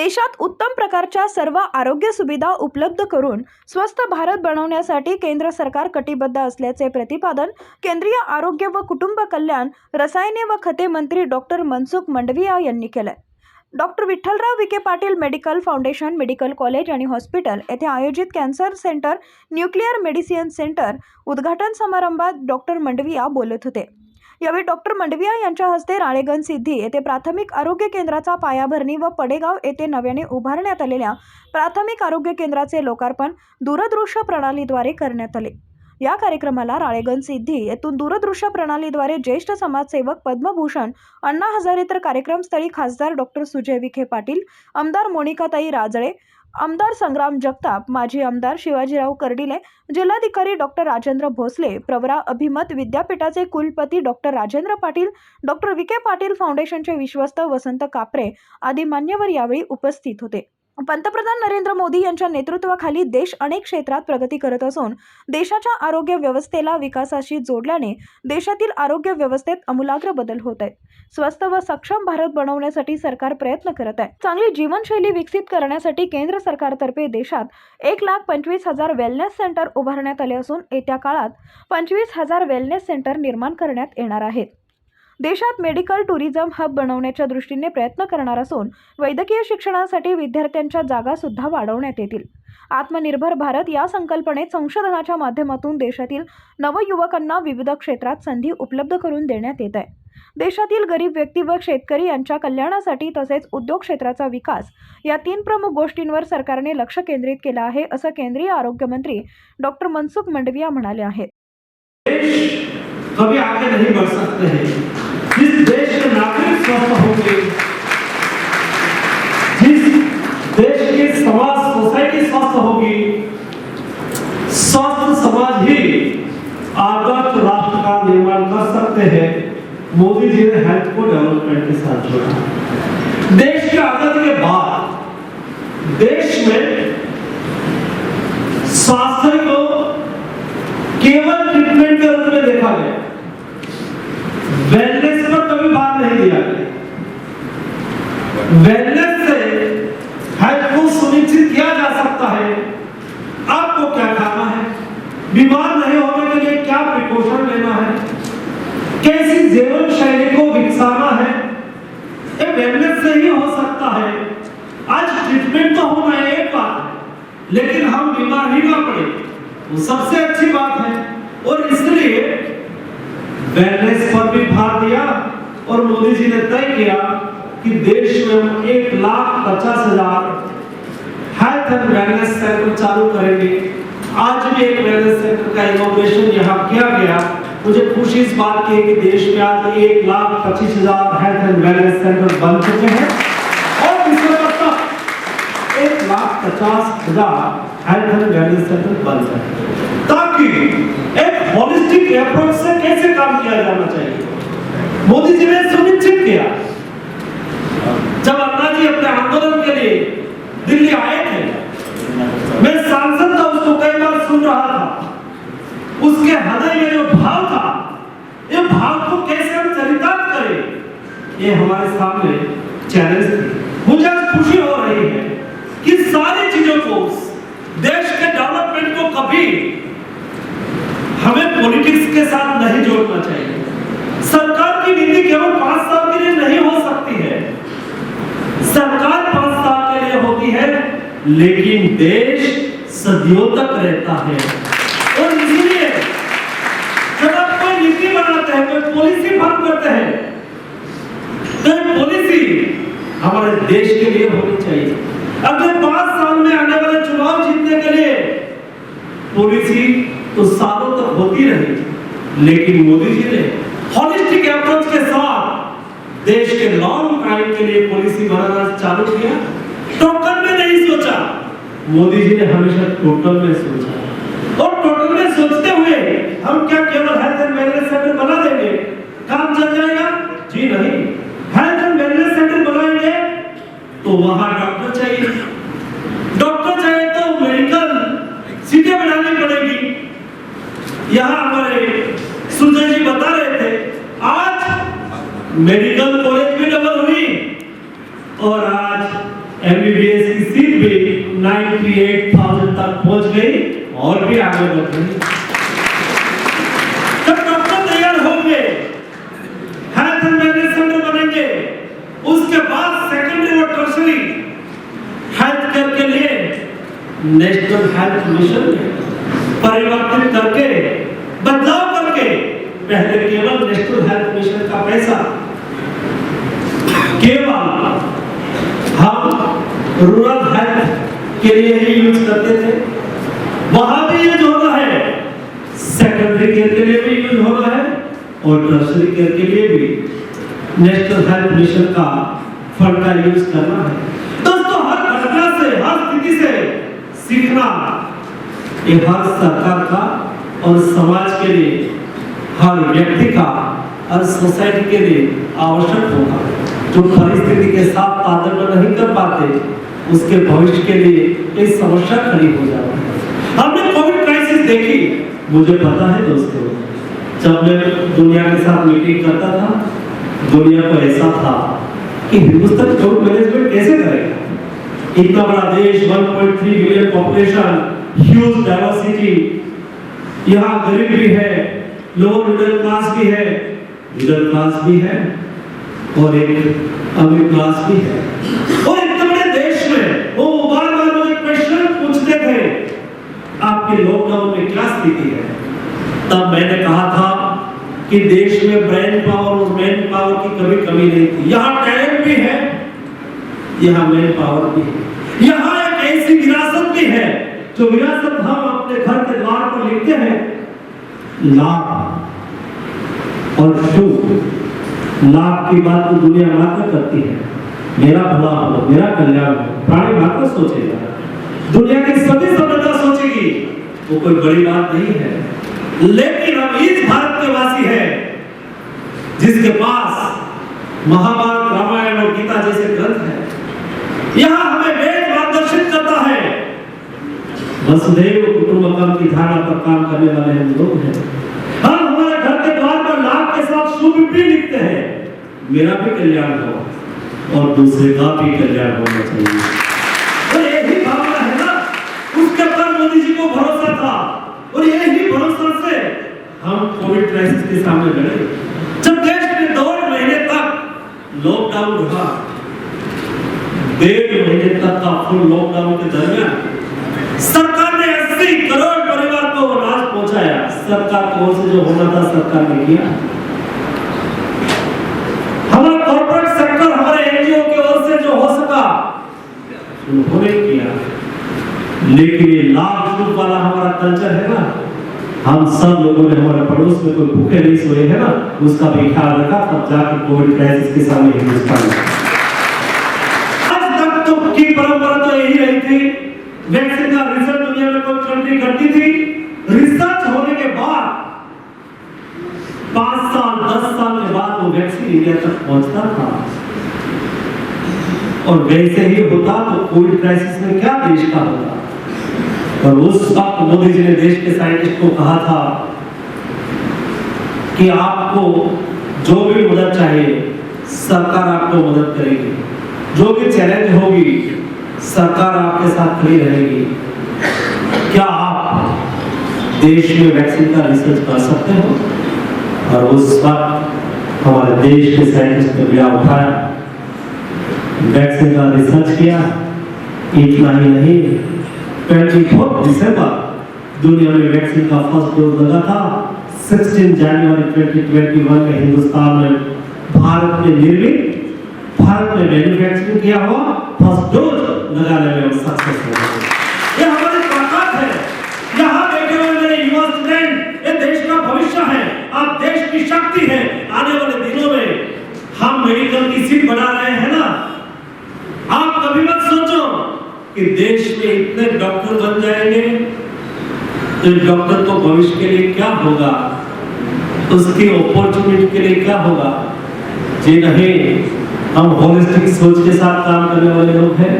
देशात उत्तम प्रकारच्या सर्व आरोग्य सुविधा उपलब्ध करून स्वस्थ भारत बनवण्यासाठी केंद्र सरकार कटिबद्ध असल्याचे प्रतिपादन केंद्रीय आरोग्य व कुटुंब कल्याण, रसायने व खते मंत्री डॉक्टर मनसुख मंडविया यांनी केले. Doctor Vitthalrao Vikhe Patil medical foundation medical college आणि हॉस्पिटल येथे आयोजित cancer centre nuclear medicine centre उद्घाटन समारंभात डॉक्टर मंडविया बोलत होते. यावेळी डॉक्टर मंडविया यांच्या हस्ते राळेगण सिद्धी येथे प्राथमिक आरोग्य केंद्राचा पायाभरणी व पडेगाव येथे नव्याने उभारण्यात आलेल्या प्राथमिक आरोग्य केंद्राचे लोकार्पण दूरदृश्य प्रणालीद्वारे करण्यात आले. या कार्यक्रमाला राळेगण सिद्धी येथून दूरदृश्य प्रणालीद्वारे ज्येष्ठ समाजसेवक पद्मभूषण अण्णा हजारे तर कार्यक्रमस्थळी खासदार डॉक्टर सुजय विखे पाटील, आमदार मोनिकाताई राजळे, आमदार संग्राम जगताप, माजी आमदार शिवाजीराव कर्डिले, जिल्हाधिकारी डॉक्टर राजेंद्र भोसले, प्रवरा अभिमत विद्यापीठाचे कुलपती डॉक्टर राजेंद्र पाटील, डॉक्टर विखे पाटील फाउंडेशनचे विश्वस्त वसंत कापरे आदी मान्यवर यावेळी उपस्थित होते. पंतप्रधान नरेंद्र मोदी यांच्या नेतृत्वाखाली देश अनेक क्षेत्रात प्रगती करत असून देशाच्या आरोग्य व्यवस्थेला विकासाशी जोडल्याने देशातील आरोग्य व्यवस्थेत आमूलाग्र बदल होत आहेत. स्वस्थ व सक्षम भारत बनवण्यासाठी सरकार प्रयत्न करत आहे. चांगली जीवनशैली विकसित करण्यासाठी केंद्र सरकारतर्फे देशात 1,25,000 वेलनेस सेंटर उभारण्यात आले असून येत्या काळात 25,000 वेलनेस सेंटर निर्माण करण्यात येणार आहेत. देशात मेडिकल टुरिझम हब बनवण्याच्या दृष्टीने प्रयत्न करणार असून वैद्यकीय शिक्षणासाठी विद्यार्थ्यांच्या जागा सुद्धा वाढवण्यात येतील. आत्मनिर्भर भारत या संकल्पनेत संशोधनाच्या माध्यमातून देशातील नवयुवकांना विविध क्षेत्रात संधी उपलब्ध करून देण्यात येत आहे. देशातील गरीब व्यक्ती व शेतकरी यांच्या कल्याणासाठी तसेच उद्योग क्षेत्राचा विकास या 3 प्रमुख गोष्टींवर सरकारने लक्ष केंद्रित केलं आहे, असं केंद्रीय आरोग्य मंत्री डॉक्टर मनसुख मंडविया म्हणाले आहेत. कभी आगे नहीं बढ़ सकते हैं. जिस देश के नागरिक स्वस्थ होंगे, जिस देश की समाज सोसाइटी स्वस्थ होगी, स्वस्थ समाज ही आदर्श राष्ट्र का निर्माण कर सकते हैं. मोदी जी ने हेल्थ को डेवलपमेंट के साथ जोड़ा. देश की आजादी के बाद देश में स्वास्थ्य को केवल ट्रीटमेंट के रूप में देखा गया, वेलनेस पर कभी बात नहीं दिया गया. वेलनेस से हेल्थ को सुनिश्चित किया जा सकता है. आपको क्या खाना है, बीमार नहीं होने के लिए क्या प्रिकॉशन लेना है, कैसी जीवन शैली को विकसाना है, ये वेलनेस से ही हो सकता है. आज ट्रीटमेंट तो होना एक बात है, लेकिन हम बीमार ही ना पड़े वो सबसे अच्छी बात है. और इसलिए वेलनेस पर भी भार दिया और मोदी जी ने तय किया कि देश में हम 1,50,000 हेल्थ एंड वेलनेस सेंटर चालू करेंगे. आज भी एक वेलनेस सेंटर का इनॉग्रेशन यहाँ किया गया. मुझे खुशी इस बात की है कि देश में आज 1,25,000 हेल्थ एंड वेलनेस सेंटर बन चुके हैं और दिसंबर तक 1,50,000 हेल्थ एंड वेलनेस सेंटर बन जाए, ताकि एक होलिस्टिक अप्रोच से कैसे काम किया जाना चाहिए मोदी जी ने सुनिश्चित किया. जब अन्ना जी अपने आंदोलन के लिए दिल्ली आए थे, मैं सांसद था, उसको कई बार सुन रहा था. उसके हृदय में जो भाव था, ये भाव को कैसे हम चरितार्थ करें, ये हमारे सामने चैलेंज थी. मुझे खुशी हो रही है कि सारी चीजों को, देश के डेवलपमेंट को कभी हमें पॉलिटिक्स के साथ नहीं जोड़ना चाहिए. सरकार की नीति केवल 5 साल के लिए नहीं हो सकती है. सरकार 5 साल के लिए होती है, लेकिन देश सदियों तक रहता है. और इसलिए जब आप कोई नीति बनाते हैं, कोई पॉलिसी फॉर्म करते हैं, तो पॉलिसी हमारे देश के लिए होनी चाहिए. अगले 5 साल में आने वाले चुनाव जीतने के लिए पॉलिसी तो सालों तक होती रही, लेकिन मोदी जी ने होलिस्टिक अप्रोच के साथ देश के लॉन्ग टाइम के लिए पॉलिसी बनाना चालू किया. टोटल में नहीं सोचा, मोदी जी ने हमेशा टोटल में सोचा. और टोटल में सोचते हुए हम क्या केवल हेल्थ एंड वेलनेस सेंटर बना देंगे, काम चल जाएगा? जी नहीं. हेल्थ एंड वेलनेस सेंटर बनाएंगे तो वहां डॉक्टर चाहिए, डॉक्टर चाहिए तो मेडिकल सीटें बढ़ानी पड़ेगी. यहाँ हमारे सुजय जी बता रहे थे, आज मेडिकल कॉलेज भी डबल हुई और आज MBBS की सीट भी 98,000 तक पहुंच गई और भी आगे बढ़ रही। जब डॉक्टर तैयार होंगे, हेल्थ एंड वेलनेस सेंटर बनेंगे, उसके बाद सेकेंडरी और टर्शरी हेल्थ केयर के लिए नेशनल हेल्थ मिशन परिवर्तित करके, बदलाव करके, पहले केवल नेशनल हेल्थ मिशन का पैसा केवल हम रूरल हेल्थ के लिए ही यूज करते थे, वहां भी यूज हो रहा है, सेकेंडरी केयर के लिए भी यूज हो रहा है और टर्शरी केयर के लिए भी नेशनल हेल्थ मिशन का फंड का यूज करना है। दोस्तों, हर घटना से, हर स्थिति से सीखना ये हर सरकार का और समाज के लिए, हर व्यक्ति का और सोसाइटी के लिए आवश्यक होगा। जो परिस्थिति के साथ तालमेल नहीं कर पाते, उसके भविष्य के लिए एक समस्या खड़ी हो जाती है। हमने कोविड क्राइसिस देखी। मुझे पता है दोस्तों, जब मैं दुनिया के साथ मीटिंग करता था, दुनिया को ऐसा था कि हिंदुस्तान कोविड मैनेजमेंट कैसे करेगा। इतना बड़ा देश, 1.3 बिलियन पॉपुलेशन, ह्यूज डाइवर्सिटी, यहाँ गरीब भी है, लोअर मिडिल क्लास भी है, मिडिल क्लास भी है और एक अमीर क्लास भी है। और इतने बड़े देश में वो बार-बार मुझे क्वेश्चन पूछते थे, आपके लॉकडाउन में क्या स्थिति है। तब मैंने कहा था कि देश में ब्रेन पावर और मैन पावर की कभी कमी नहीं थी। यहाँ टैलेंट भी है, यहाँ मैन पावर भी है, यहाँ एक ऐसी विरासत भी है जो विरासत हम अपने घर के द्वार पर लिखते हैं, लाभ और सुख। लाभ की बात तो दुनिया मात्र करती है, मेरा भला हो, मेरा कल्याण हो, प्राणी मात्र सोचेगा, दुनिया की सभी सभ्यता सोचेगी, वो कोई बड़ी बात नहीं है। लेकिन हम इस भारत के वासी हैं जिसके पास महाभारत, रामायण और गीता जैसे ग्रंथ हैं। यहाँ हमें वेद मार्गदर्शित करता है, वसुधैव कुटुंबकम की धारणा पर काम करने वाले हम लोग हैं। हम हमारे घर के द्वार पर लाभ के साथ शुभ भी लिखते हैं, मेरा भी कल्याण हो और दूसरे का भी कल्याण होना चाहिए। तो यही भावना है ना, उसके पर मोदी जी को भरोसा था और यही भरोसा से हम कोविड क्राइसिस के सामने लड़े। जब देश में 2 महीने तक लॉकडाउन रहा, 1.5 महीने तक का फुल लॉकडाउन के दरमियान सरकार ने 80 करोड़ परिवार को अनाज पहुंचाया। सरकार की ओर से जो होना था सरकार ने किया। हमारा कॉर्पोरेट सेक्टर, हमारे एनजीओ की ओर से जो हो सका उन्होंने किया। लेकिन ये लाभ शुल्क वाला हमारा कल्चर है ना, हम सब लोगों ने हमारे पड़ोस में कोई भूखे नहीं सोए है ना, उसका भी ख्याल रखा, तब जाकर कोविड क्राइसिस के सामने हिंदुस्तान। आज तक तो की परंपरा तो यही रही थी, वैक्सीन का रिसर्च दुनिया में कोई कंट्री करती थी, रिसर्च होने के बाद 5 साल 10 साल के बाद वो वैक्सीन इंडिया तक पहुंचता था। और वैसे ही होता तो कोविड क्राइसिस में क्या देश का होता। और उस वक्त मोदी जी ने देश के साइंटिस्ट को कहा था कि आपको जो भी मदद चाहिए सरकार आपको मदद करेगी, जो भी चैलेंज होगी सरकार आपके साथ खड़ी रहेगी। क्या आप देश में वैक्सीन का रिसर्च कर सकते हो? और उस वक्त हमारे देश के साइंटिस्ट ने बिया उठाया, वैक्सीन का रिसर्च किया। इतना ही नहीं, 24 दिसंबर दुनिया में वैक्सीन का फर्स्ट डोज लगा था। 16 जनवरी 2021 में हिंदुस्तान में भारत में निर्मित, भारत में मैन्युफैक्चरिंग किया हुआ फर्स्ट डोज लगाने में हम सक्सेस हो गए। ये हमारी ताकत है। यहाँ बैठे हुए मेरे युवा स्टूडेंट, ये देश का भविष्य है, आप देश की शक्ति है। आने वाले दिनों में हम मेडिकल की सीट बढ़ा रहे हैं ना, आप कभी मत सोचो कि देश में इतने डॉक्टर बन जाएंगे तो डॉक्टर को भविष्य के लिए क्या होगा, उसकी अपॉर्चुनिटी के लिए क्या होगा। जी नहीं, हम होलिस्टिक सोच के साथ काम करने वाले लोग हैं।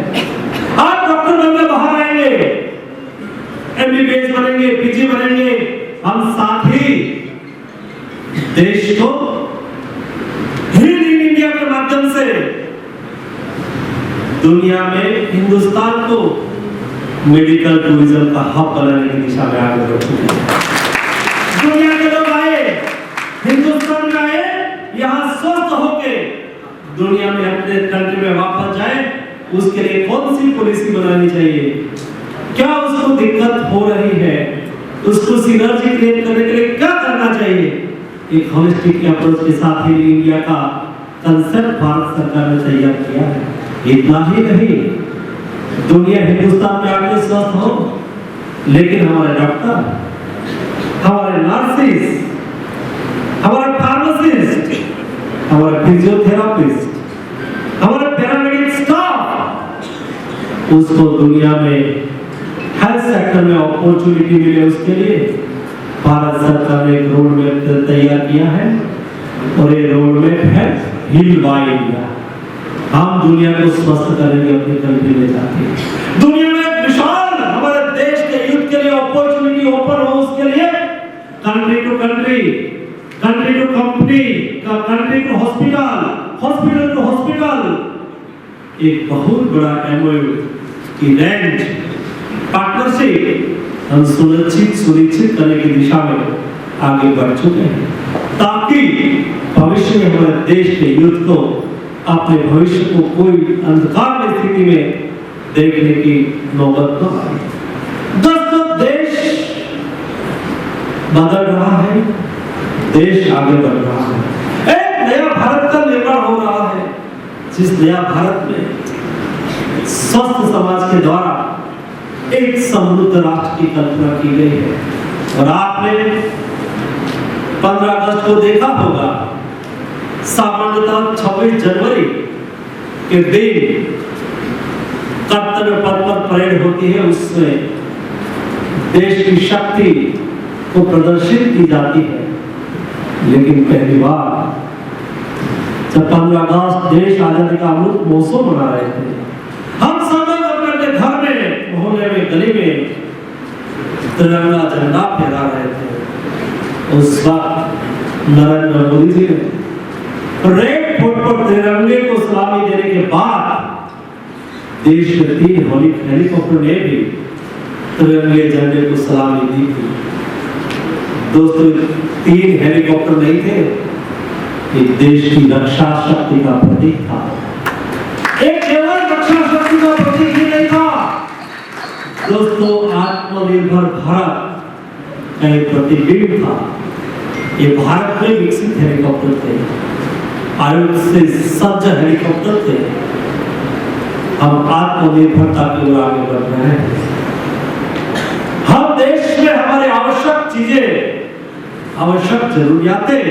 आप डॉक्टर बनकर बाहर आएंगे, एमबीबीएस बनेंगे, पीजी बनेंगे, हम साथ ही देश को हिल इन इंडिया के माध्यम से दुनिया में हिंदुस्तान को मेडिकल टूरिज्म का हब बनाने की दिशा में आगे बढ़ चुके हैं। दुनिया के लोग आए, हिंदुस्तान में आए, यहाँ स्वस्थ होके दुनिया में अपने कंट्री में वापस जाए, उसके लिए कौन सी पॉलिसी बनानी चाहिए, क्या उसको दिक्कत हो रही है, उसको सिनर्जी क्रिएट करने के लिए क्या करना चाहिए, एक होलिस्टिक अप्रोच के साथ ही इंडिया का कंसेप्ट भारत सरकार ने तैयार किया है। इतना ही नहीं, दुनिया हिंदुस्तान में आके स्वस्थ हो, लेकिन हमारे डॉक्टर, हमारे नर्सेस, हमारे फार्मासिस्ट, हमारे फिजियोथेरापिस्ट, हमारे पैरामेडिक स्टाफ, उसको दुनिया में हेल्थ सेक्टर में अपॉर्चुनिटी मिले, उसके लिए भारत सरकार ने एक रोड मैप तैयार किया है और ये रोड मैप है हील बाय इंडिया। हम दुनिया को स्वस्थ करेंगे अपनी कंट्री में जाके। दुनिया में एक विशाल हमारे देश के यूथ के लिए अपॉर्चुनिटी ओपन हो, उसके लिए country to country, country to company, country to hospital, hospital to hospital एक बहुत बड़ा एमओयू की रेंज पार्टनरशिप हम सुनिश्चित करने की दिशा में आगे बढ़ चुके हैं, ताकि भविष्य में हमारे देश के यूथ को अपने भविष्य को कोई अंधकार की स्थिति में देखने की नौबत न आए। दोस्तों, देश बदल रहा है, देश आगे बढ़ रहा है, एक नया भारत का निर्माण हो रहा है, जिस नया भारत में स्वस्थ समाज के द्वारा एक समृद्ध राष्ट्र की कल्पना की गई है। और आपने 15 अगस्त को देखा होगा, सामान्यतः 26 जनवरी के दिन कर्तव्य पथ पर परेड होती है, उसमें देश की शक्ति को प्रदर्शित की जाती है। लेकिन पहली बार जब 15 अगस्त देश आजादी का अमृत महोत्सव मना रहे थे, हम सब लोग अपने घर में, मोहल्ले में, गली में तिरंगा झंडा फहरा रहे थे। उस वक्त नरेंद्र मोदी जी ने रेड फोर्ट पर तिरंगे को सलामी देने के बाद देश के 3 हेलीकॉप्टर ने भी तिरंगे झंडे को सलामी दी थी। दोस्तों, 3 हेलीकॉप्टर नहीं थे, एक देश की रक्षा शक्ति का प्रतीक था। एक केवल रक्षा शक्ति का प्रतीक ही नहीं था दोस्तों, आत्मनिर्भर भारत का एक प्रतिबिंब था। ये भारत में विकसित हेलीकॉप्टर थे, आयुध से सज्ज हेलीकॉप्टर थे। हम आत्मनिर्भरता की ओर आगे बढ़ रहे हैं। हम देश में हमारे आवश्यक चीजें, आवश्यक जरूरियातें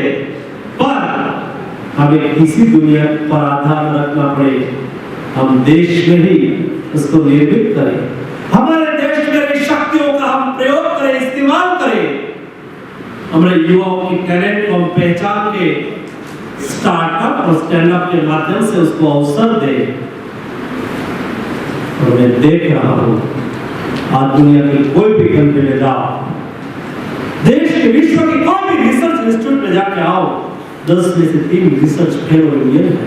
पर हमें किसी दुनिया पर आधार रखना पड़े, हम देश में ही उसको निर्मित करें, हमारे देश में शक्तियों का हम प्रयोग करें, इस्तेमाल करें, हमारे युवाओं की टैलेंट को हम पहचान के स्टार्टअप और स्टैंड अप के माध्यम से उसको अवसर दें। और मैं देख रहा हूं, आज दुनिया की कोई भी कंट्री में जाओ, देश के विश्व की कोई भी रिसर्च इंस्टीट्यूट में जाके आओ, 10 में से 3 रिसर्च फेलो इंडियन है।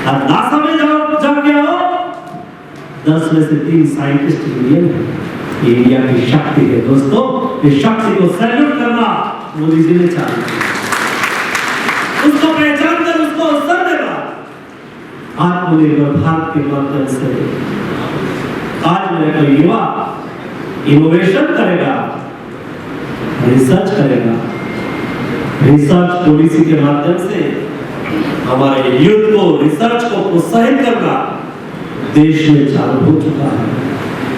और नासा में जाके आओ, 10 में से 3 साइंटिस्ट इंडियन है। ये इंडिया की शक्ति है दोस्तों, इस शक्ति को सैल्यूट करना मोदी जी ने चाहा, उसको पहचान कर उसको अवसर देना। आत्मनिर्भर भारत के माध्यम से आज मेरा कोई युवा इनोवेशन करेगा, रिसर्च करेगा, रिसर्च पॉलिसी के माध्यम से हमारे यूथ को रिसर्च को प्रोत्साहित करना देश में चालू हो चुका है।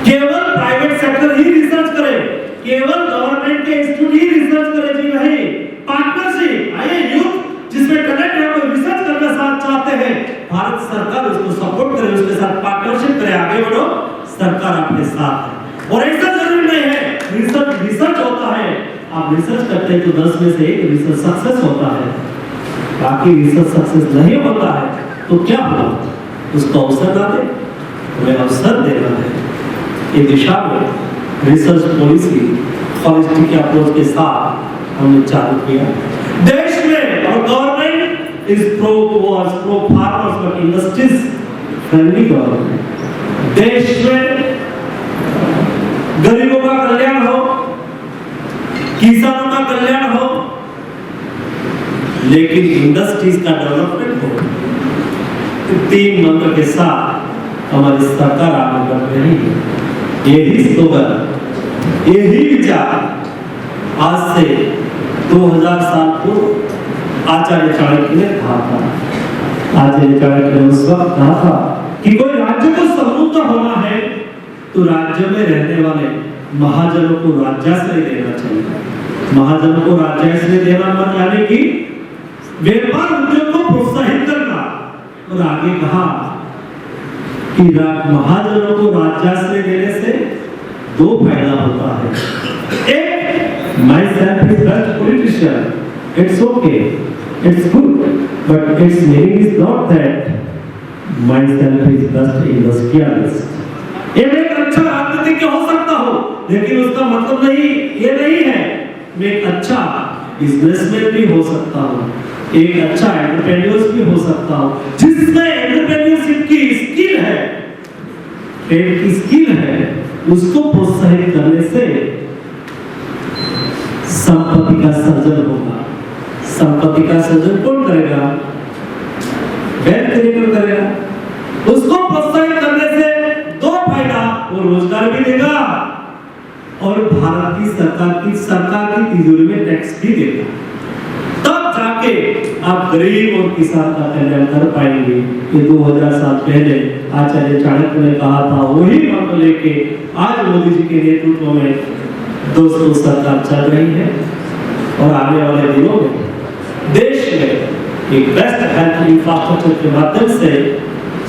केवल प्राइवेट सेक्टर ही रिसर्च करे, केवल गवर्नमेंट के इंस्टीट्यूट ही रिसर्च करे जी नहीं, पार्टनरशिप आए यूथ जिसमें टैलेंट है कोई रिसर्च करना साथ चाहते हैं, भारत सरकार उसको सपोर्ट करे, उसके साथ पार्टनरशिप करे, आगे बढ़ो, सरकार आपके साथ है। और ऐसा जरूरी नहीं है रिसर्च होता है, आप रिसर्च करते हैं तो 10 में से 1 रिसर्च सक्सेस होता है, बाकी रिसर्च सक्सेस नहीं होता है तो क्या हुआ, उसको अवसर ना दे, हमें अवसर देना है। ये दिशा में रिसर्च पॉलिसी होलिस्टिक अप्रोच के साथ हमने चालू किया। देश में और government is pro farmers but industries friendly government, देश में गरीबों का कल्याण हो, किसानों का कल्याण हो, लेकिन इंडस्ट्रीज का डेवलपमेंट हो। तीन मंत्र के साथ हमारी सरकार आगे बढ़ रही है। यही स्लोगन, यही विचार आज से 2000 साल पूर्व आचार्य चाणक्य ने कहा था। आचार्य चाणक्य ने उस वक्त कहा था कि कोई राज्य को समृद्ध होना है तो राज्य में रहने वाले महाजनों को राज्याश्रय देना चाहिए। महाजनों को राज्याश्रय देना मतलब यानी कि व्यापार उद्योग को प्रोत्साहित करना। और आगे कहा कि महाजनों को राज्याश्रय देने से दो फायदा होता है। एक, my self is best politician, it's okay, it's good, but it's meaning is not that my self is best industrialist. ये एक अच्छा राजनीतिज्ञ हो सकता हो, लेकिन उसका मतलब नहीं ये नहीं है मैं एक अच्छा बिजनेसमैन भी हो सकता हूँ, एक अच्छा एंटरप्रेन्योर भी हो सकता हूँ। जिसमें एंटरप्रेन्योरशिप की स्किल है, ट्रेड की स्किल है, उसको प्रोत्साहित करने से संपत्ति का सृजन होगा। संपत्ति का सृजन कौन करेगा? वेल्थ क्रिएटर करेगा। उसको प्रोत्साहित करने से दो फायदा, वो रोजगार भी देगा और भारत की सरकार की तिजोरी में टैक्स भी देगा। तब जाके आप गरीब और किसान का कल्याण कर पाएंगे। ये 2000 साल पहले आचार्य चाणक्य ने कहा था, वही मंत्र लेके आज मोदी जी के नेतृत्व में दोस्तों सरकार चल रही है। और आने वाले दिनों में देश में एक बेस्ट हेल्थ इंफ्रास्ट्रक्चर के माध्यम से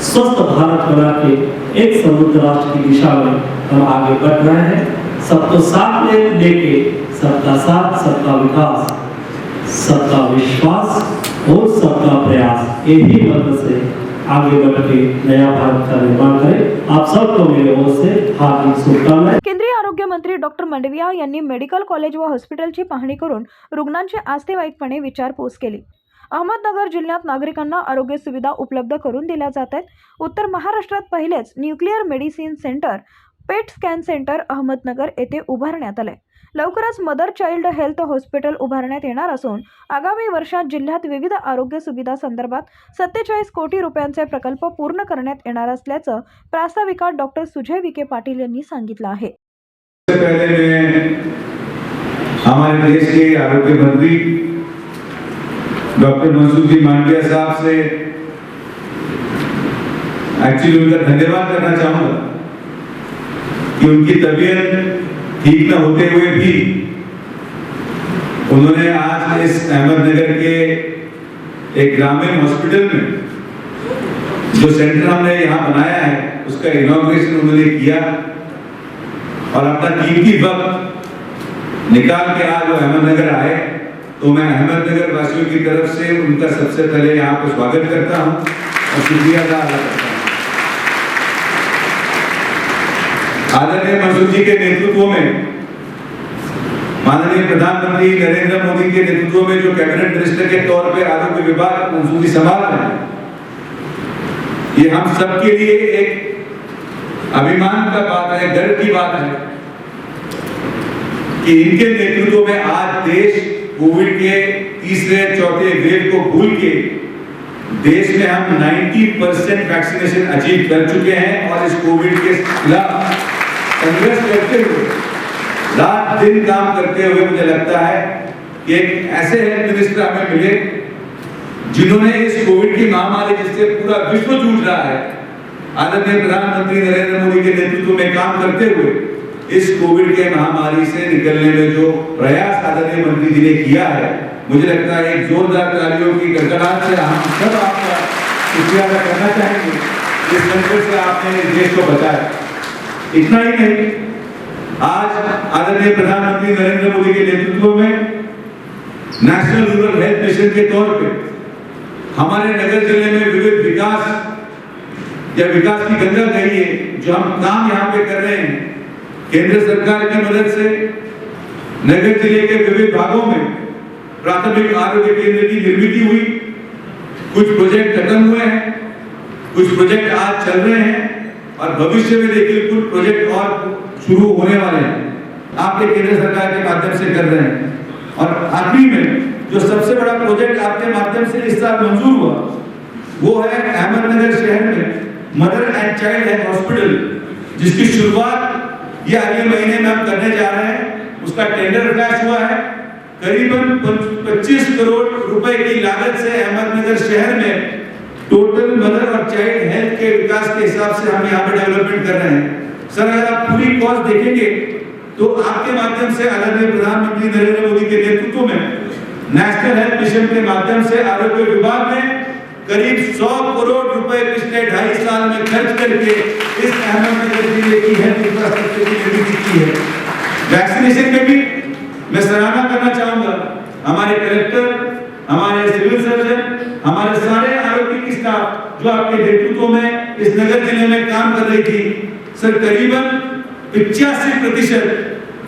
स्वस्थ भारत बना के एक समृद्ध राष्ट्र की दिशा में हम आगे बढ़ रहे हैं। सबको साथ में लेके सबका साथ, सबका विकास, सबका विश्वास और सबका प्रयास, यही मंत्र से आगे बढ़ के नया भारत का निर्माण करें। आप सबको मेरे ओर से हार्दिक शुभकामनाएं। केंद्रीय आरोग्य मंत्री डॉक्टर मंडविया यांनी मेडिकल कॉलेज व हॉस्पिटलची पाहणी करून रुग्णांची आस्थेवाईकपणे विचारपूस केली। अहमदनगर जिल्ह्यात नागरिकांना आरोग्य सुविधा उपलब्ध करून दिल्या जात आहेत। उत्तर महाराष्ट्रात पहिलेच न्यूक्लिअर मेडिसिन सेंटर, पेट स्कॅन सेंटर अहमदनगर येथे उभारण्यात आले। लवकरच मदर चाइल्ड हेल्थ हॉस्पिटल उभारण्यात येणार असून आगामी वर्षात जिल्ह्यात विविध आरोग्य सुविधा संदर्भात 47 कोटी रुपयांचे प्रकल्प पूर्ण करण्यात येणार असल्याचं प्रास्ताविकात डॉक्टर सुजय विखे पाटील यांनी सांगितलं आहे। पहले मैं हमारे देश के आरोग्य मंत्री डॉक्टर मनसुख जी मांडविया साहब से एक्चुअली उनका धन्यवाद करना चाहूंगा कि उनकी तबीयत ठीक न होते हुए भी उन्होंने आज इस अहमदनगर के एक ग्रामीण हॉस्पिटल में जो सेंटर हमने यहाँ बनाया है उसका इनॉग्रेशन उन्होंने किया और अपना कीमती वक्त निकाल के आज वो अहमदनगर आए। तो मैं अहमदनगर वासियों की तरफ से उनका सबसे पहले यहाँ पर स्वागत करता हूँ और शुक्रिया अदा करता हूँ। आदरणीय मनसुख जी के नेतृत्व में, माननीय प्रधानमंत्री नरेंद्र मोदी के नेतृत्व में जो कैबिनेट मिनिस्टर के तौर पर आरोग्य विभाग मनसुख जी संभाल रहे हैं, ये हम सबके लिए एक अभिमान का बात है, गर्व की बात है कि इनके नेतृत्व में आज देश कोविड के तीसरे चौथे वेव को भूल के देश में हम 90% वैक्सीनेशन अचीव कर चुके हैं और इस कोविड के खिलाफ संघर्ष करते हुए, रात दिन काम करते हुए मुझे लगता है कि एक ऐसे हेल्थ मिनिस्टर हमें मिले जिन्होंने इस कोविड की महामारी जिससे पूरा विश्व जूझ रहा है, आदरणीय प्रधानमंत्री नरेंद्र मोदी के नेतृत्व में काम करते हुए इस कोविड के महामारी से निकलने में जो प्रयास आदरणीय मंत्री जी ने किया है, मुझे लगता है एक जोरदार तालियों की गड़गड़ाहट से हम सब आपका शुक्रिया अदा करना चाहेंगे। इस संकट से आपने देश को बचाया। इतना ही नहीं, आज आदरणीय प्रधानमंत्री नरेंद्र मोदी के नेतृत्व में नेशनल रूरल हेल्थ मिशन के तौर पे हमारे नगर जिले में विविध विकास या विकास की गंगा कहिए जो हम काम यहाँ पे कर रहे हैं, केंद्र सरकार की मदद से नगर जिले के विविध भागों में प्राथमिक आरोग्य केंद्र की निर्मित हुई। कुछ प्रोजेक्ट खत्म हुए हैं, कुछ प्रोजेक्ट आज चल रहे हैं और भविष्य में देखिए कुछ प्रोजेक्ट और शुरू होने वाले हैं आपके केंद्र सरकार के माध्यम से कर रहे हैं। और आखिरी में जो सबसे बड़ा प्रोजेक्ट आपके माध्यम से इस साल मंजूर हुआ वो है अहमदनगर शहर में mother and child health hospital, जिसकी शुरुआत ये अगले महीने में हम करने जा रहे हैं। उसका टेंडर फ्लैश हुआ है। करीबन 25 करोड़ रुपए की लागत से अहमदनगर शहर में टोटल मदर और चाइल्ड हेल्थ के विकास के हिसाब से हम यहाँ पे डेवलपमेंट कर रहे हैं। सर अगर आप पूरी कॉस्ट देखेंगे तो आपके माध्यम से आदरणीय प्रधानमंत्री नरेंद्र मोदी के नेतृत्व में नेशनल हेल्थ मिशन के माध्यम से आरोग्य विभाग ने करीब 100 करोड़ रुपए पिछले 2.5 साल में खर्च करके इस अहमदनगर जिले की हेल्थ इंफ्रास्ट्रक्चर की निर्मित की है। वैक्सीनेशन में भी मैं सराहना करना चाहूंगा हमारे कलेक्टर, हमारे सिविल सर्जन, हमारे सारे आरोग्य की स्टाफ जो आपके नेतृत्व में इस नगर जिले में काम कर रही थी। सर करीबन 85%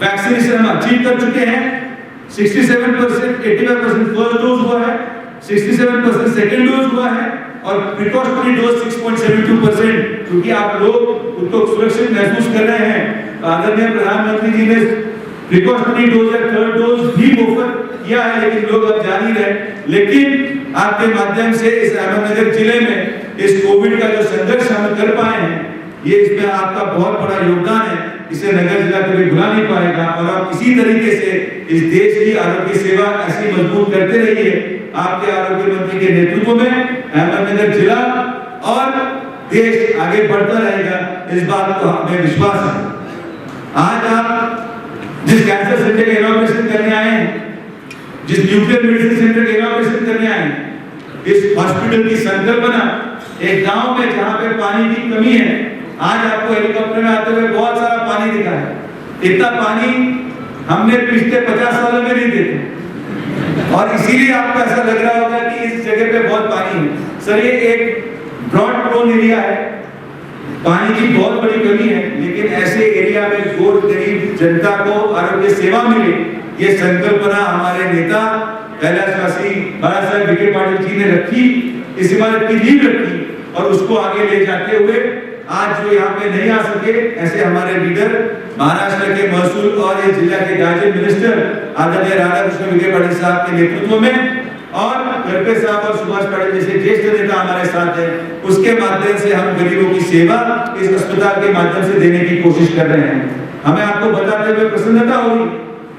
वैक्सीनेशन हम अचीव कर चुके हैं। 67%, 85% फर्स्ट डोज हुआ है, 67% सेकेंड डोज हुआ है और प्रिकॉशनरी डोज 6.72%। क्योंकि आप लोग खुद को सुरक्षित महसूस कर रहे हैं, आदरणीय प्रधानमंत्री जी ने प्रिकॉशनरी डोज या थर्ड डोज भी ऑफर किया है, लेकिन लोग अब जान ही रहे। लेकिन आपके माध्यम से इस अहमदनगर जिले में इस कोविड का जो संघर्ष हम कर पाए हैं, ये इसमें आपका बहुत बड़ा योगदान है। इसे नगर जिला कभी भुला नहीं पाएगा और आप इसी तरीके से इस देश की आरोग्य सेवा ऐसी मजबूत करते रहिए। आपके आरोग्य मंत्री के नेतृत्व में अहमदनगर जिला और देश आगे बढ़ता रहेगा, इस बात को हमें विश्वास है। आज आप जिस कैंसर सेंटर का इनॉग्रेशन करने आए हैं, जिस न्यूक्लियर मेडिसिन सेंटर का इनॉग्रेशन करने आए हैं, इस हॉस्पिटल की संकल्पना एक गांव में जहां पे पानी की कमी है, आज आपको हेलीकॉप्टर में आते हुए बहुत सारा पानी दिखा है। इतना पानी हमने पिछले 50 सालों में नहीं देखा और इसीलिए आपको ऐसा लग रहा होगा कि इस जगह पे बहुत पानी है। सर ये एक ब्रॉड प्रोन एरिया है, पानी की बहुत बड़ी कमी है, लेकिन ऐसे एरिया में गरीब जनता को आरोग्य सेवा मिले, ये संकल्पना हमारे नेता कैलाशवासी बाला साहेब विखे पाटिल जी ने रखी, इस इमारत की नींव रखी और उसको आगे ले जाते हुए आज जो यहाँ पे नहीं आ सके, ऐसे हमारे लीडर महाराष्ट्र के महसूल और इस जिला के गार्जियन मिनिस्टर आदरणीय राधाकृष्ण विखे पाटिल साहब के नेतृत्व में और खड़गे साहब और सुभाष पाटिल जैसे ज्येष्ठ नेता हमारे साथ हैं, उसके माध्यम से हम गरीबों की सेवा इस अस्पताल के माध्यम से देने की कोशिश कर रहे हैं। हमें आपको बताते हुए प्रसन्नता होगी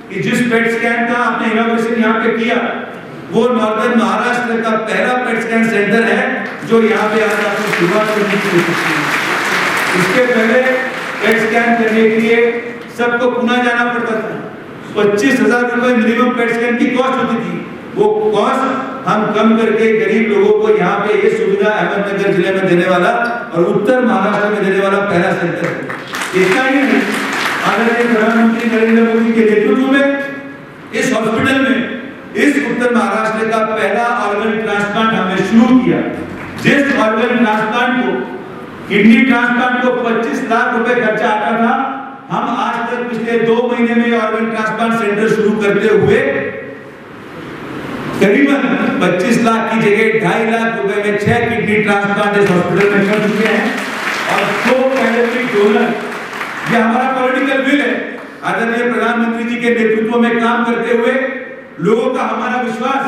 कि जिस पेट स्कैन का आपने इनॉग्रेशन यहाँ पे किया, वो नॉर्दर्न महाराष्ट्र का पहला पेट स्कैन सेंटर है जो यहाँ पे आज आपको शुरुआत करने की कोशिश की। इसके पहले पेट स्कैन करने के लिए सबको पुणे जाना पड़ता था, 25,000 रुपए मिनिमम पेट स्कैन की कॉस्ट होती थी। वो कॉस्ट हम कम करके गरीब लोगों को यहाँ पे ये सुविधा अहमदनगर जिले में देने वाला और उत्तर महाराष्ट्र में देने वाला पहला सेंटर है। इतना ही नहीं, आदरणीय प्रधानमंत्री नरेंद्र मोदी के नेतृत्व में इस हॉस्पिटल में इस उत्तर महाराष्ट्र का पहला ऑर्गन ट्रांसप्लांट हमने शुरू किया। जिस ऑर्गन ट्रांसप्लांट को, किडनी ट्रांसप्लांट को 25 लाख रुपए खर्चा आता था, हम आज तक पिछले 2 महीने में ऑर्गन ट्रांसप्लांट सेंटर शुरू करते हुए करीबन 25 लाख की जगह 2.5 लाख रुपए में 6 किडनी ट्रांसप्लांट इस हॉस्पिटल में कर चुके हैं और 2 कैलोरी डोनर। ये हमारा पॉलिटिकल विल है। आदरणीय प्रधानमंत्री जी के नेतृत्व में काम करते हुए लोगों का हमारा विश्वास,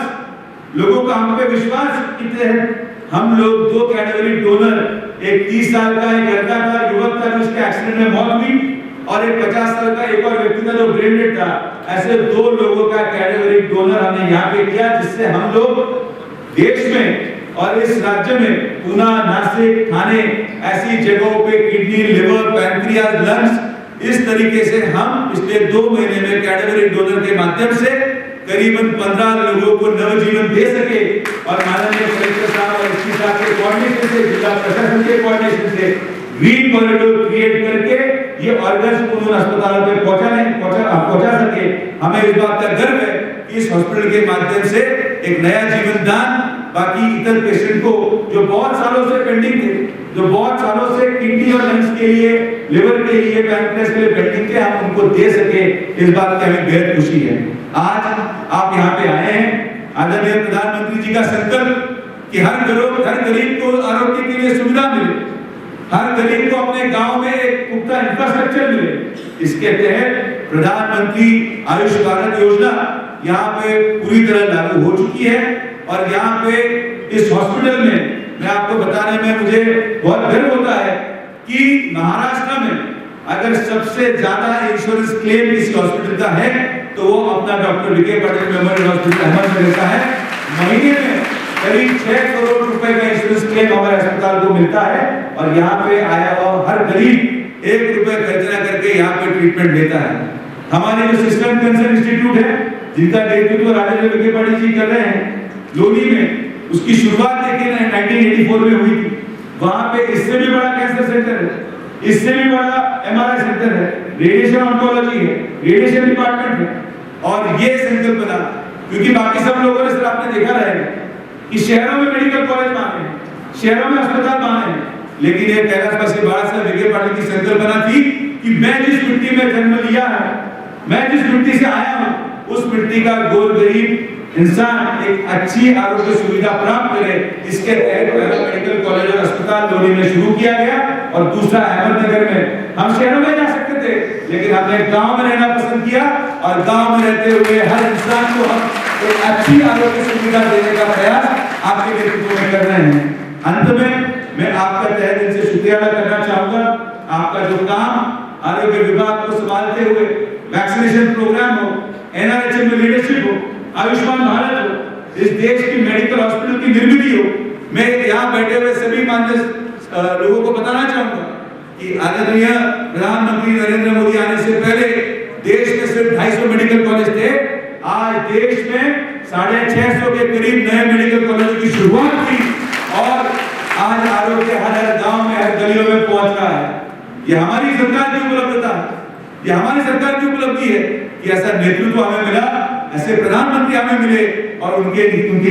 लोगों का हम पे विश्वास कितने हैं। हम लोग 2 कैटेगरी डोनर, एक 30 साल का एक लड़का था, युवक था जिसके एक्सीडेंट में मौत हुई और एक 50 साल का एक और व्यक्ति था जो ब्रेन डेड था, ऐसे 2 लोगों का कैटेगरी डोनर हमने यहाँ पे किया, जिससे हम लोग देश में और इस राज्य में पुणे, नासिक, ठाणे ऐसी जगहों पे किडनी, लिवर, पैंक्रियाज, लंग्स, इस तरीके से हम पिछले 2 महीने में कैटेगरी डोनर के माध्यम से करीबन 15 लोगों को नवजीवन दे सके और माननीय कलेक्टर साहब और एसपी साहब के कोऑर्डिनेशन से, जिला प्रशासन के कोऑर्डिनेशन से ग्रीन कॉरिडोर क्रिएट करके ये ऑर्गन्स को उन अस्पतालों पे पहुंचा सके। हमें इस बात का गर्व है कि इस हॉस्पिटल के माध्यम से एक नया जीवन दान बाकी इतर पेशेंट को जो बहुत सालों से पेंडिंग थे, जो बहुत सालों से किडनी और लंग्स के लिए, लिवर के लिए, पैंक्रियास के लिए पेंडिंग थे, हम उनको दे सके, इस बात की हमें बेहद खुशी है। आज आप यहाँ पे आए हैं, आदरणीय प्रधानमंत्री जी का संकल्प कि हर गरीब को आरोग्य के लिए सुविधा मिले, हर गरीब को अपने गांव में एक पुख्ता इंफ्रास्ट्रक्चर मिले। इसके तहत प्रधानमंत्री आयुष भारत योजना यहाँ पे पूरी तरह लागू हो चुकी है और यहाँ पे इस हॉस्पिटल में मैं आपको बताने में मुझे बहुत गर्व होता है कि महाराष्ट्र में अगर सबसे ज्यादा इंश्योरेंस क्लेम इस हॉस्पिटल का है तो वो अपना doctor Vikhe Patil memorial hospital Ahmednagar का है। महीने में करीब 6 करोड़ रुपए का इंश्योरेंस क्लेम हमारे अस्पताल को मिलता है और यहाँ पे आया हुआ हर गरीब 1 रुपए खर्च न करके यहाँ पे ट्रीटमेंट लेता है। हमारे जो सिस्टम कैंसर इंस्टीट्यूट है जिनका नेतृत्व राजेंद्र विखे पाटिल जी कर रहे हैं लोनी में, उसकी शुरुआत देखिए 1984 में हुई थी। वहां पे इससे भी बड़ा कैंसर सेंटर है, इससे भी बड़ा एमआरआई सेंटर है, रेडिएशन ऑन्कोलॉजी है, रेडिएशन डिपार्टमेंट है। और ये संकल्प बना क्योंकि बाकी सब लोगों ने सिर्फ आपने देखा रहेगा कि शहरों में मेडिकल कॉलेज माने हैं, शहरों में अस्पताल माने हैं, लेकिन ये कैलाशवासी बाबा साहब विखे पाटिल की संकल्पना थी कि मैं जिस मिट्टी में जन्म लिया है, मैं जिस मिट्टी से आया हूं, उस मिट्टी का गोर गरीब इंसान एक अच्छी आरोग्य सुविधा प्राप्त करे। इसके तहत पहला मेडिकल कॉलेज और अस्पताल लोनी में शुरू किया गया और दूसरा अहमदनगर में। हम शहरों में जा सकते थे लेकिन हमने गांव में रहना पसंद किया और गांव में रहते हुए हर इंसान को हम एक अच्छी आरोग्य सुविधा देने का प्रयास आपके नेतृत्व में कर रहे हैं। अंत में मैं आपका तहे दिल से शुक्रिया अदा करना चाहूंगा। आपका जो काम आरोग्य विभाग को संभालते हुए वैक्सीनेशन प्रोग्राम हो, एनआरएचएम में लीडरशिप हो, आयुष्मान भारत हो, इस देश की मेडिकल हॉस्पिटल की निर्मित हो, मैं यहाँ बैठे हुए सभी मान्य लोगों को बताना चाहूंगा कि आदरणीय प्रधानमंत्री नरेंद्र मोदी आने से पहले देश में सिर्फ 250 मेडिकल कॉलेज थे। आज देश में 650 के करीब नए मेडिकल कॉलेज की शुरुआत की और आज आरोग्य हर गांव में, हर गलियों में पहुंच रहा है। ये हमारी सरकार की उपलब्धता है, ये हमारी सरकार की उपलब्धि है कि ऐसा नेतृत्व हमें मिला, ऐसे प्रधानमंत्री हमें मिले और उनके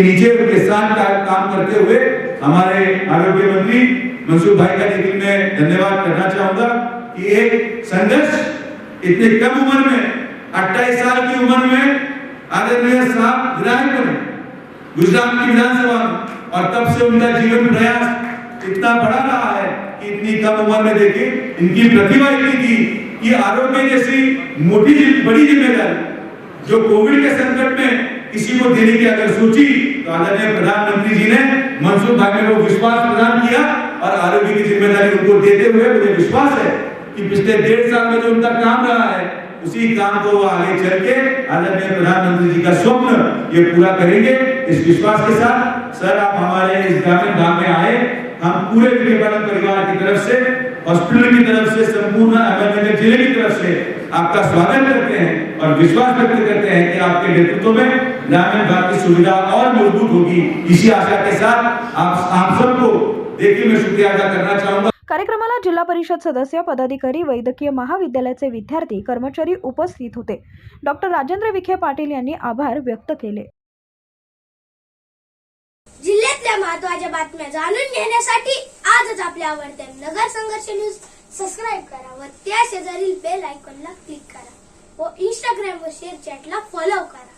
नीचे उनके साथ काम करते हुए हमारे आरोग्य मंत्री मनसुख भाई का दिल में धन्यवाद करना चाहूंगा कि एक संघर्ष इतने कम उम्र में, 28 साल की उम्र में आदरणीय साहब विधायक बने गुजरात की विधानसभा में और तब से उनका जीवन प्रयास इतना बढ़ा रहा है कि इतनी कम उम्र में देखिए इनकी प्रतिभा इतनी थी कि आरोग्य जैसी बड़ी जिम्मेदारी जो कोविड के संकट में किसी को देने की अगर सोची तो आदरणीय प्रधानमंत्री जी ने मनसुख भाई में वो विश्वास प्रदान किया और आरोग्य की जिम्मेदारी उनको देते हुए मुझे विश्वास है कि पिछले 1.5 साल में जो उनका काम रहा है उसी काम को वो आगे चल के आदरणीय प्रधानमंत्री जी का स्वप्न ये पूरा करेंगे। इस विश्वास के साथ सर आप हमारे इस ग्रामीण भाग में आए, हम पूरे विखे पाटिल परिवार की तरफ से, हॉस्पिटल की तरफ से, संपूर्ण अहमदनगर जिले की तरफ से आपका स्वागत करते हैं और विश्वास व्यक्त करते हैं कि आपके नेतृत्व में ग्रामीण भाग की सुविधा और मजबूत होगी। इसी आशा के साथ आप सबको देखिए मैं शुक्रिया अदा करना चाहूंगा। कार्यक्रमाला जिल्हा परिषद सदस्य, पदाधिकारी, वैद्यकीय महाविद्यालयाचे विद्यार्थी, कर्मचारी उपस्थित होते। डॉक्टर राजेंद्र विखे पाटील यांनी आभार व्यक्त केले। जिल्ह्यातल्या महत्त्वाच्या बातम्या जाणून घेण्यासाठी आजच आपल्या आवडत्या नगर संघर्ष न्यूज सबस्क्राइब करा व त्या शेजारील बेल आयकॉनला क्लिक करा व इंस्टाग्राम व शेअर चॅटला फॉलो करा।